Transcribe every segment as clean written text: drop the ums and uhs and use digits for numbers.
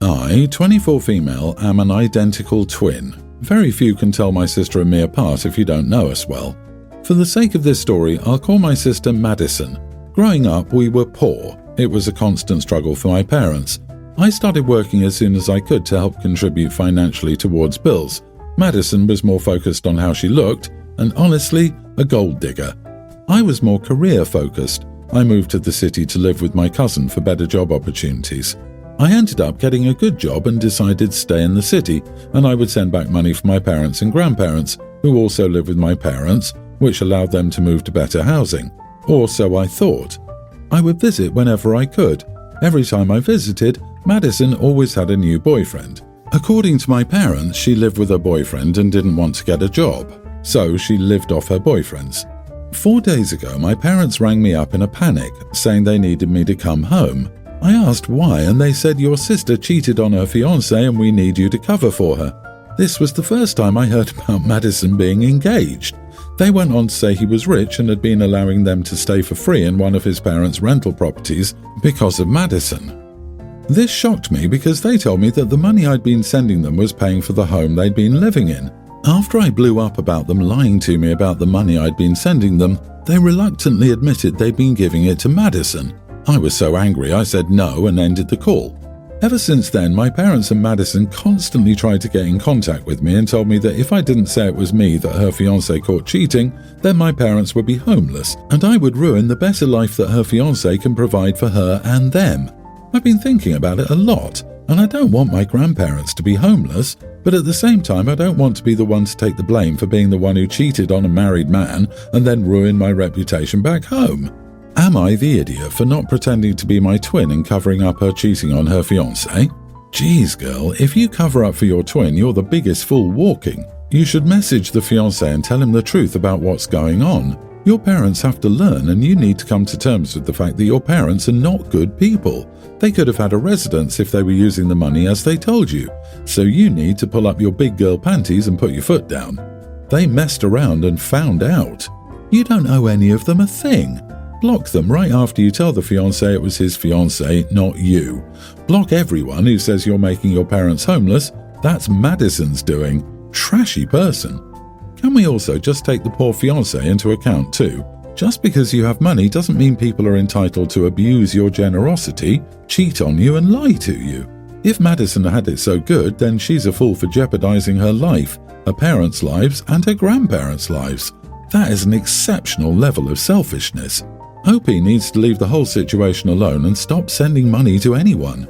I, 24 female, am an identical twin. Very few can tell my sister and me apart if you don't know us well. For the sake of this story, I'll call my sister Madison. Growing up, we were poor. It was a constant struggle for my parents. I started working as soon as I could to help contribute financially towards bills. Madison was more focused on how she looked, and honestly, a gold digger. I was more career-focused. I moved to the city to live with my cousin for better job opportunities. I ended up getting a good job and decided to stay in the city, and I would send back money for my parents and grandparents, who also live with my parents, which allowed them to move to better housing. Or so I thought. I would visit whenever I could. Every time I visited, Madison always had a new boyfriend. According to my parents, she lived with her boyfriend and didn't want to get a job, so she lived off her boyfriends. 4 days ago, my parents rang me up in a panic, saying they needed me to come home. I asked why, and they said, "Your sister cheated on her fiancé and we need you to cover for her." This was the first time I heard about Madison being engaged. They went on to say he was rich and had been allowing them to stay for free in one of his parents' rental properties because of Madison. This shocked me because they told me that the money I'd been sending them was paying for the home they'd been living in. After I blew up about them lying to me about the money I'd been sending them, they reluctantly admitted they'd been giving it to Madison. I was so angry I said no and ended the call. Ever since then, my parents and Madison constantly tried to get in contact with me and told me that if I didn't say it was me that her fiancé caught cheating, then my parents would be homeless and I would ruin the better life that her fiancé can provide for her and them. I've been thinking about it a lot, and I don't want my grandparents to be homeless, but at the same time I don't want to be the one to take the blame for being the one who cheated on a married man and then ruin my reputation back home. Am I the idiot for not pretending to be my twin and covering up her cheating on her fiancé? Geez, girl, if you cover up for your twin, you're the biggest fool walking. You should message the fiancé and tell him the truth about what's going on. Your parents have to learn, and you need to come to terms with the fact that your parents are not good people. They could have had a residence if they were using the money as they told you, so you need to pull up your big girl panties and put your foot down. They messed around and found out. You don't owe any of them a thing. Block them right after you tell the fiancé it was his fiancé, not you. Block everyone who says you're making your parents homeless. That's Madison's doing. Trashy person. Can we also just take the poor fiancé into account too? Just because you have money doesn't mean people are entitled to abuse your generosity, cheat on you and lie to you. If Madison had it so good, then she's a fool for jeopardizing her life, her parents' lives and her grandparents' lives. That is an exceptional level of selfishness. Opie needs to leave the whole situation alone and stop sending money to anyone.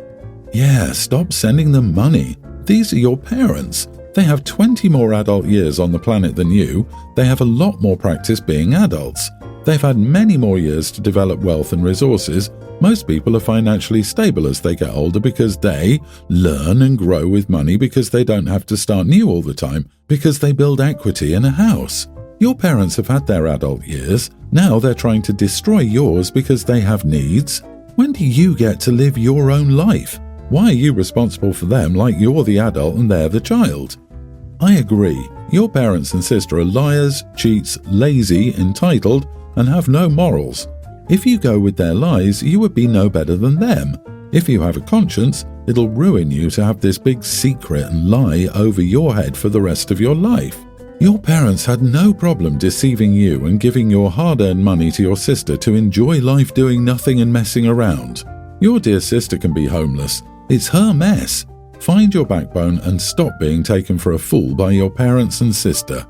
Yeah, stop sending them money. These are your parents. They have 20 more adult years on the planet than you. They have a lot more practice being adults. They've had many more years to develop wealth and resources. Most people are financially stable as they get older because they learn and grow with money because they don't have to start new all the time, because they build equity in a house. Your parents have had their adult years. Now they're trying to destroy yours because they have needs. When do you get to live your own life? Why are you responsible for them like you're the adult and they're the child? I agree. Your parents and sister are liars, cheats, lazy, entitled, and have no morals. If you go with their lies, you would be no better than them. If you have a conscience, it'll ruin you to have this big secret and lie over your head for the rest of your life. Your parents had no problem deceiving you and giving your hard-earned money to your sister to enjoy life doing nothing and messing around. Your dear sister can be homeless. It's her mess. Find your backbone and stop being taken for a fool by your parents and sister.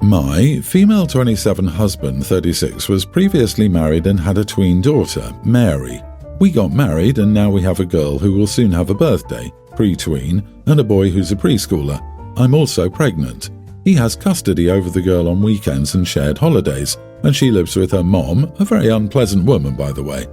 My female 27 husband, 36, was previously married and had a tween daughter, Mary. We got married and now we have a girl who will soon have a birthday, pre-tween, and a boy who's a preschooler. I'm also pregnant. He has custody over the girl on weekends and shared holidays, and she lives with her mom, a very unpleasant woman by the way.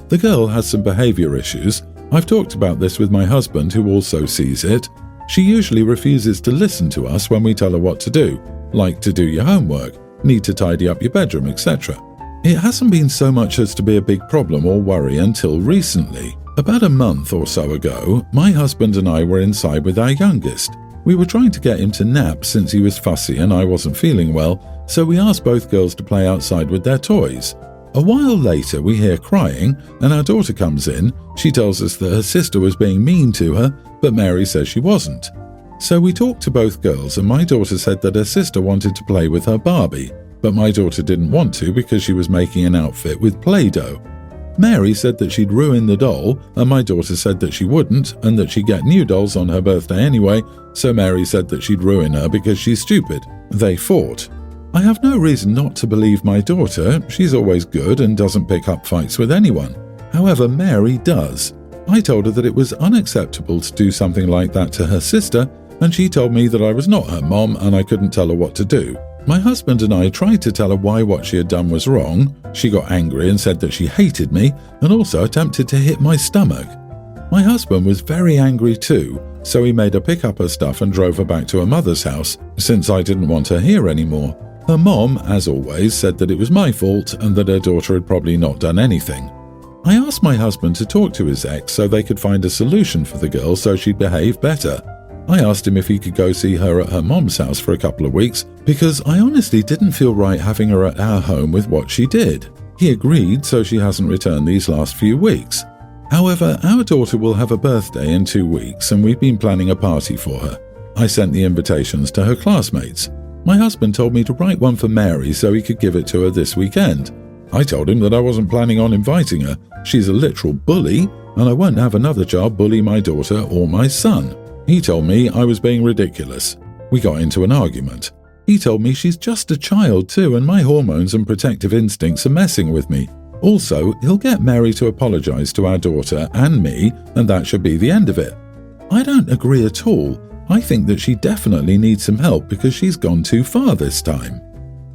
The girl has some behavior issues. I've talked about this with my husband who also sees it. She usually refuses to listen to us when we tell her what to do, like to do your homework, need to tidy up your bedroom, etc. It hasn't been so much as to be a big problem or worry until recently. About a month or so ago, my husband and I were inside with our youngest. We were trying to get him to nap since he was fussy and I wasn't feeling well, so we asked both girls to play outside with their toys. A while later we hear crying and our daughter comes in. She tells us that her sister was being mean to her, but Mary says she wasn't. So we talked to both girls and my daughter said that her sister wanted to play with her Barbie, but my daughter didn't want to because she was making an outfit with Play-Doh. Mary said that she'd ruin the doll and my daughter said that she wouldn't and that she'd get new dolls on her birthday anyway, so Mary said that she'd ruin her because she's stupid. They fought. I have no reason not to believe my daughter. She's always good and doesn't pick up fights with anyone. However, Mary does. I told her that it was unacceptable to do something like that to her sister, and she told me that I was not her mom and I couldn't tell her what to do. My husband and I tried to tell her why what she had done was wrong. She got angry and said that she hated me and also attempted to hit my stomach. My husband was very angry too, so he made her pick up her stuff and drove her back to her mother's house, since I didn't want her here anymore. Her mom, as always, said that it was my fault and that her daughter had probably not done anything. I asked my husband to talk to his ex so they could find a solution for the girl so she'd behave better. I asked him if he could go see her at her mom's house for a couple of weeks because I honestly didn't feel right having her at our home with what she did. He agreed, so she hasn't returned these last few weeks. However, our daughter will have a birthday in 2 weeks and we've been planning a party for her. I sent the invitations to her classmates. My husband told me to write one for Mary so he could give it to her this weekend. I told him that I wasn't planning on inviting her. She's a literal bully, and I won't have another child bully my daughter or my son. He told me I was being ridiculous. We got into an argument. He told me she's just a child too, and my hormones and protective instincts are messing with me. Also, he'll get Mary to apologize to our daughter and me, and that should be the end of it. I don't agree at all. I think that she definitely needs some help because she's gone too far this time.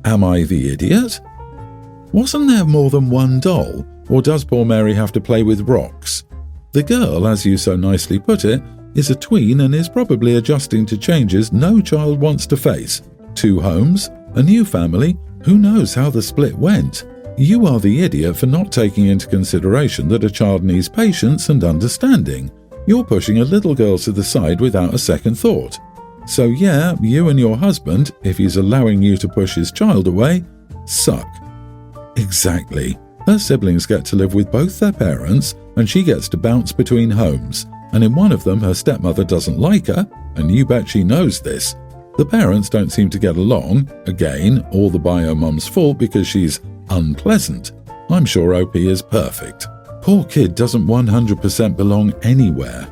Am I the idiot? Wasn't there more than one doll, or does poor Mary have to play with rocks? The girl, as you so nicely put it, is a tween and is probably adjusting to changes no child wants to face. 2 homes, a new family, who knows how the split went? You are the idiot for not taking into consideration that a child needs patience and understanding. You're pushing a little girl to the side without a second thought. So yeah, you and your husband, if he's allowing you to push his child away, suck. Exactly. Her siblings get to live with both their parents and she gets to bounce between homes. And in one of them her stepmother doesn't like her, and you bet she knows this. The parents don't seem to get along. Again, all the bio mom's fault because she's unpleasant. I'm sure OP is perfect. Poor kid doesn't 100% belong anywhere.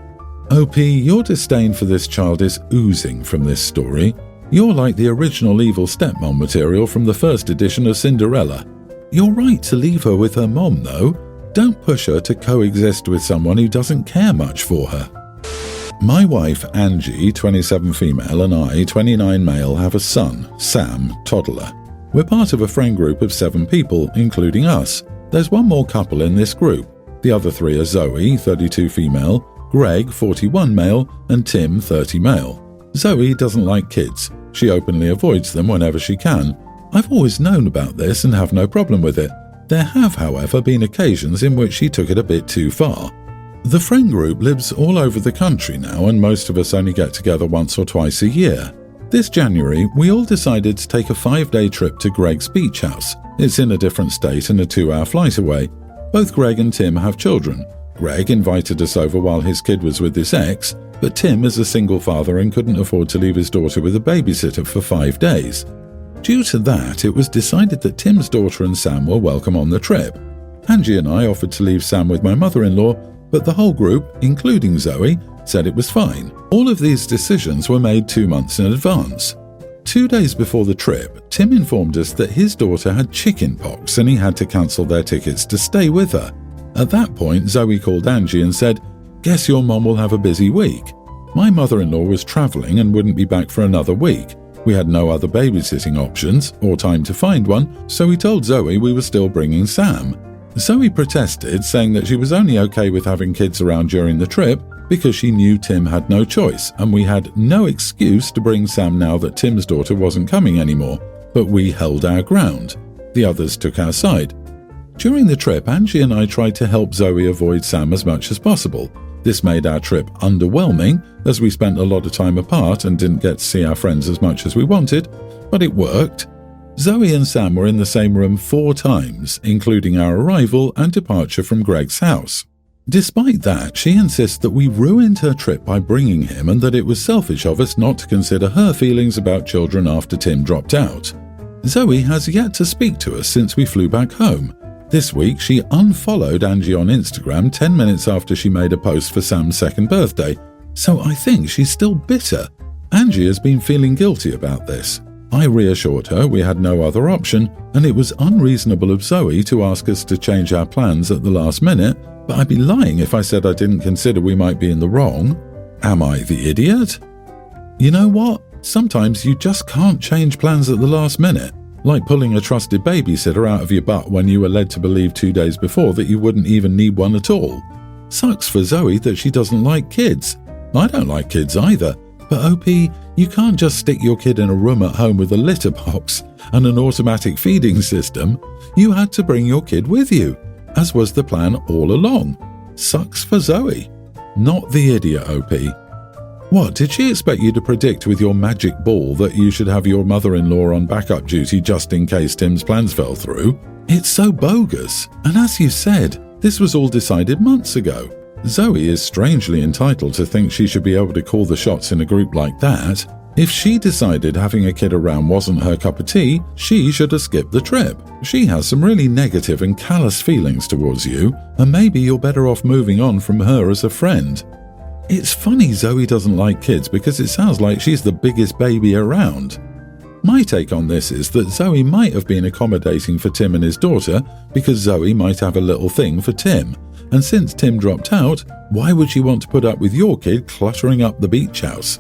OP, your disdain for this child is oozing from this story. You're like the original evil stepmom material from the first edition of Cinderella. You're right to leave her with her mom, though. Don't push her to coexist with someone who doesn't care much for her. My wife, Angie, 27 female, and I, 29 male, have a son, Sam, toddler. We're part of a friend group of 7 people, including us. There's one more couple in this group. The other 3 are Zoe, 32 female, Greg, 41 male, and Tim, 30 male. Zoe doesn't like kids. She openly avoids them whenever she can. I've always known about this and have no problem with it. There have, however, been occasions in which she took it a bit too far. The friend group lives all over the country now, and most of us only get together once or twice a year. This January, we all decided to take a 5-day trip to Greg's beach house. It's in a different state and a 2-hour flight away. Both Greg and Tim have children. Greg invited us over while his kid was with his ex, but Tim is a single father and couldn't afford to leave his daughter with a babysitter for 5 days. Due to that, it was decided that Tim's daughter and Sam were welcome on the trip. Angie and I offered to leave Sam with my mother-in-law, but the whole group, including Zoe, said it was fine. All of these decisions were made 2 months in advance. 2 days before the trip, Tim informed us that his daughter had chicken pox and he had to cancel their tickets to stay with her. At that point, Zoe called Angie and said, "Guess your mom will have a busy week." My mother-in-law was travelling and wouldn't be back for another week. We had no other babysitting options or time to find one, so we told Zoe we were still bringing Sam. Zoe protested, saying that she was only okay with having kids around during the trip because she knew Tim had no choice and we had no excuse to bring Sam now that Tim's daughter wasn't coming anymore, but we held our ground. The others took our side. During the trip, Angie and I tried to help Zoe avoid Sam as much as possible. This made our trip underwhelming as we spent a lot of time apart and didn't get to see our friends as much as we wanted, but it worked. Zoe and Sam were in the same room 4 times, including our arrival and departure from Greg's house. Despite that, she insists that we ruined her trip by bringing him and that it was selfish of us not to consider her feelings about children after Tim dropped out. Zoe has yet to speak to us since we flew back home. This week, she unfollowed Angie on Instagram 10 minutes after she made a post for Sam's 2nd birthday, so I think she's still bitter. Angie has been feeling guilty about this. I reassured her we had no other option, and it was unreasonable of Zoe to ask us to change our plans at the last minute, but I'd be lying if I said I didn't consider we might be in the wrong. Am I the idiot? You know what? Sometimes you just can't change plans at the last minute, like pulling a trusted babysitter out of your butt when you were led to believe 2 days before that you wouldn't even need one at all. Sucks for Zoe that she doesn't like kids. I don't like kids either, but OP, you can't just stick your kid in a room at home with a litter box and an automatic feeding system. You had to bring your kid with you, as was the plan all along. Sucks for Zoe. Not the idiot, OP. What, did she expect you to predict with your magic ball that you should have your mother-in-law on backup duty just in case Tim's plans fell through? It's so bogus. And as you said, this was all decided months ago. Zoe is strangely entitled to think she should be able to call the shots in a group like that. If she decided having a kid around wasn't her cup of tea, she should have skipped the trip. She has some really negative and callous feelings towards you, and maybe you're better off moving on from her as a friend. It's funny Zoe doesn't like kids because it sounds like she's the biggest baby around. My take on this is that Zoe might have been accommodating for Tim and his daughter because Zoe might have a little thing for Tim. And since Tim dropped out, why would she want to put up with your kid cluttering up the beach house?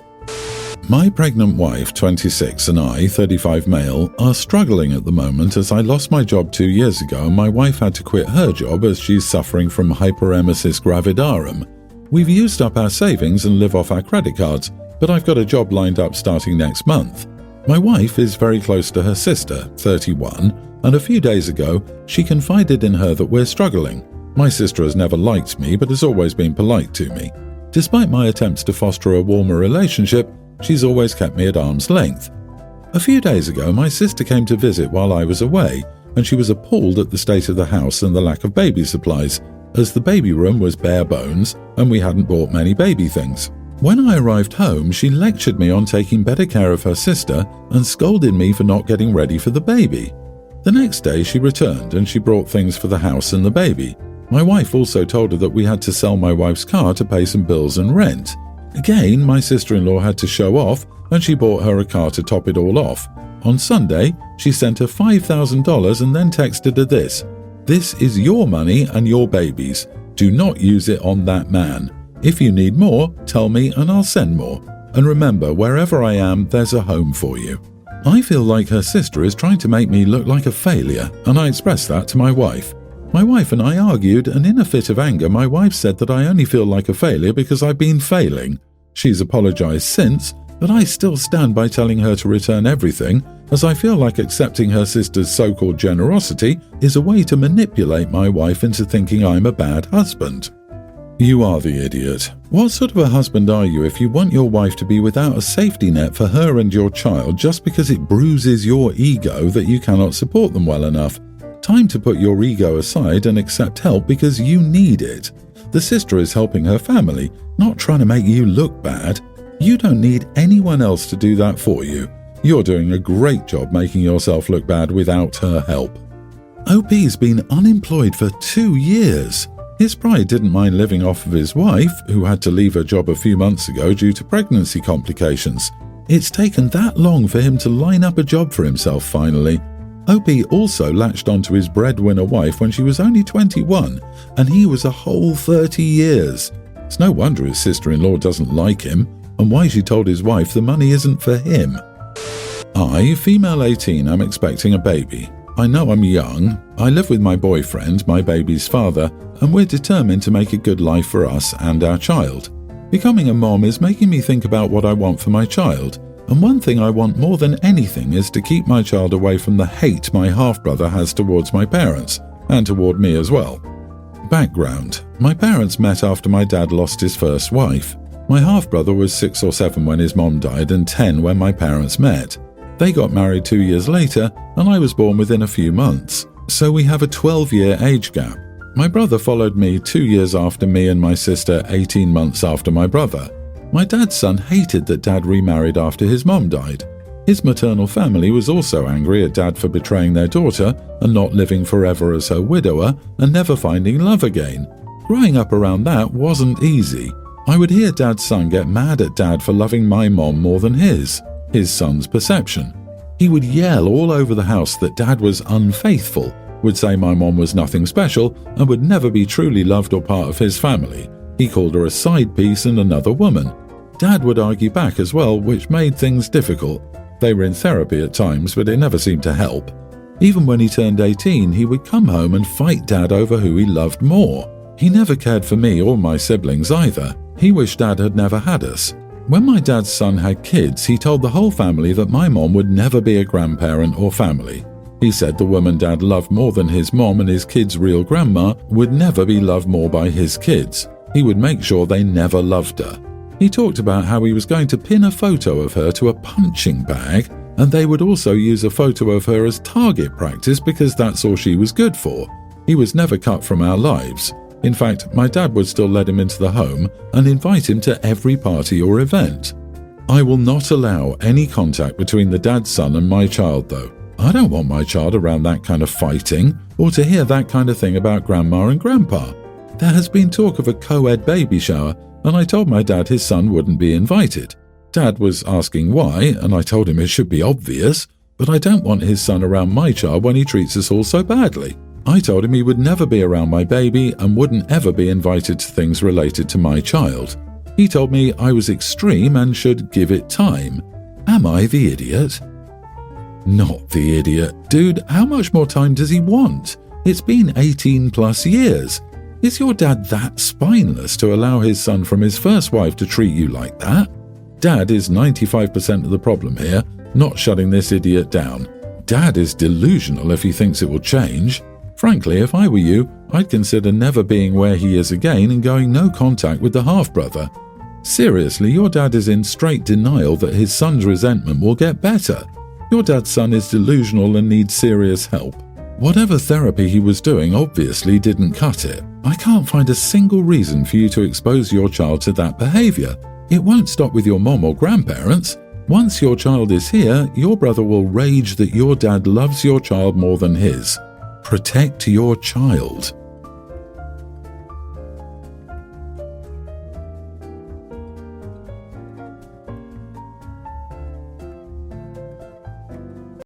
My pregnant wife, 26, and I, 35 male, are struggling at the moment as I lost my job 2 years ago and my wife had to quit her job as she's suffering from hyperemesis gravidarum. We've used up our savings and live off our credit cards, but I've got a job lined up starting next month. My wife is very close to her sister, 31, and a few days ago, she confided in her that we're struggling. My sister has never liked me but has always been polite to me. Despite my attempts to foster a warmer relationship, she's always kept me at arm's length. A few days ago, my sister came to visit while I was away, and she was appalled at the state of the house and the lack of baby supplies, as the baby room was bare bones and we hadn't bought many baby things. When I arrived home, she lectured me on taking better care of her sister and scolded me for not getting ready for the baby. The next day she returned and she brought things for the house and the baby. My wife also told her that we had to sell my wife's car to pay some bills and rent. Again, my sister-in-law had to show off and she bought her a car to top it all off. On Sunday, she sent her $5,000 and then texted her this: "This is your money and your baby's. Do not use it on that man. If you need more, tell me and I'll send more. And remember, wherever I am, there's a home for you." I feel like her sister is trying to make me look like a failure, and I expressed that to my wife. My wife and I argued, and in a fit of anger, my wife said that I only feel like a failure because I've been failing. She's apologized since, but I still stand by telling her to return everything, as I feel like accepting her sister's so-called generosity is a way to manipulate my wife into thinking I'm a bad husband. You are the idiot. What sort of a husband are you if you want your wife to be without a safety net for her and your child just because it bruises your ego that you cannot support them well enough? Time to put your ego aside and accept help because you need it. The sister is helping her family, not trying to make you look bad. You don't need anyone else to do that for you. You're doing a great job making yourself look bad without her help. OP's been unemployed for 2 years. His pride didn't mind living off of his wife, who had to leave her job a few months ago due to pregnancy complications. It's taken that long for him to line up a job for himself finally. OP also latched onto his breadwinner wife when she was only 21, and he was a whole 30 years. It's no wonder his sister-in-law doesn't like him, and why she told his wife the money isn't for him. I, female 18, am expecting a baby. I know I'm young, I live with my boyfriend, my baby's father, and we're determined to make a good life for us and our child. Becoming a mom is making me think about what I want for my child, and one thing I want more than anything is to keep my child away from the hate my half-brother has towards my parents, and toward me as well. Background: my parents met after my dad lost his first wife. My half-brother was 6 or 7 when his mom died and 10 when my parents met. They got married 2 years later, and I was born within a few months, so we have a 12-year age gap. My brother followed me 2 years after me and my sister 18 months after my brother. My dad's son hated that Dad remarried after his mom died. His maternal family was also angry at Dad for betraying their daughter and not living forever as her widower and never finding love again. Growing up around that wasn't easy. I would hear Dad's son get mad at Dad for loving my mom more than his son's perception. He would yell all over the house that Dad was unfaithful, would say my mom was nothing special and would never be truly loved or part of his family. He called her a side piece and another woman. Dad would argue back as well, which made things difficult. They were in therapy at times, but it never seemed to help. Even when he turned 18, he would come home and fight Dad over who he loved more. He never cared for me or my siblings either. He wished Dad had never had us. When my dad's son had kids, he told the whole family that my mom would never be a grandparent or family. He said the woman Dad loved more than his mom and his kids' real grandma would never be loved more by his kids. He would make sure they never loved her. He talked about how he was going to pin a photo of her to a punching bag, and they would also use a photo of her as target practice because that's all she was good for. He was never cut from our lives. In fact, my dad would still let him into the home and invite him to every party or event. I will not allow any contact between the dad's son and my child, though. I don't want my child around that kind of fighting or to hear that kind of thing about grandma and grandpa. There has been talk of a co-ed baby shower, and I told my dad his son wouldn't be invited. Dad was asking why, and I told him it should be obvious, but I don't want his son around my child when he treats us all so badly. I told him he would never be around my baby and wouldn't ever be invited to things related to my child. He told me I was extreme and should give it time. Am I the idiot? Not the idiot. Dude, how much more time does he want? It's been 18 plus years. Is your dad that spineless to allow his son from his first wife to treat you like that? Dad is 95% of the problem here, not shutting this idiot down. Dad is delusional if he thinks it will change. Frankly, if I were you, I'd consider never being where he is again and going no contact with the half-brother. Seriously, your dad is in straight denial that his son's resentment will get better. Your dad's son is delusional and needs serious help. Whatever therapy he was doing obviously didn't cut it. I can't find a single reason for you to expose your child to that behavior. It won't stop with your mom or grandparents. Once your child is here, your brother will rage that your dad loves your child more than his. Protect your child.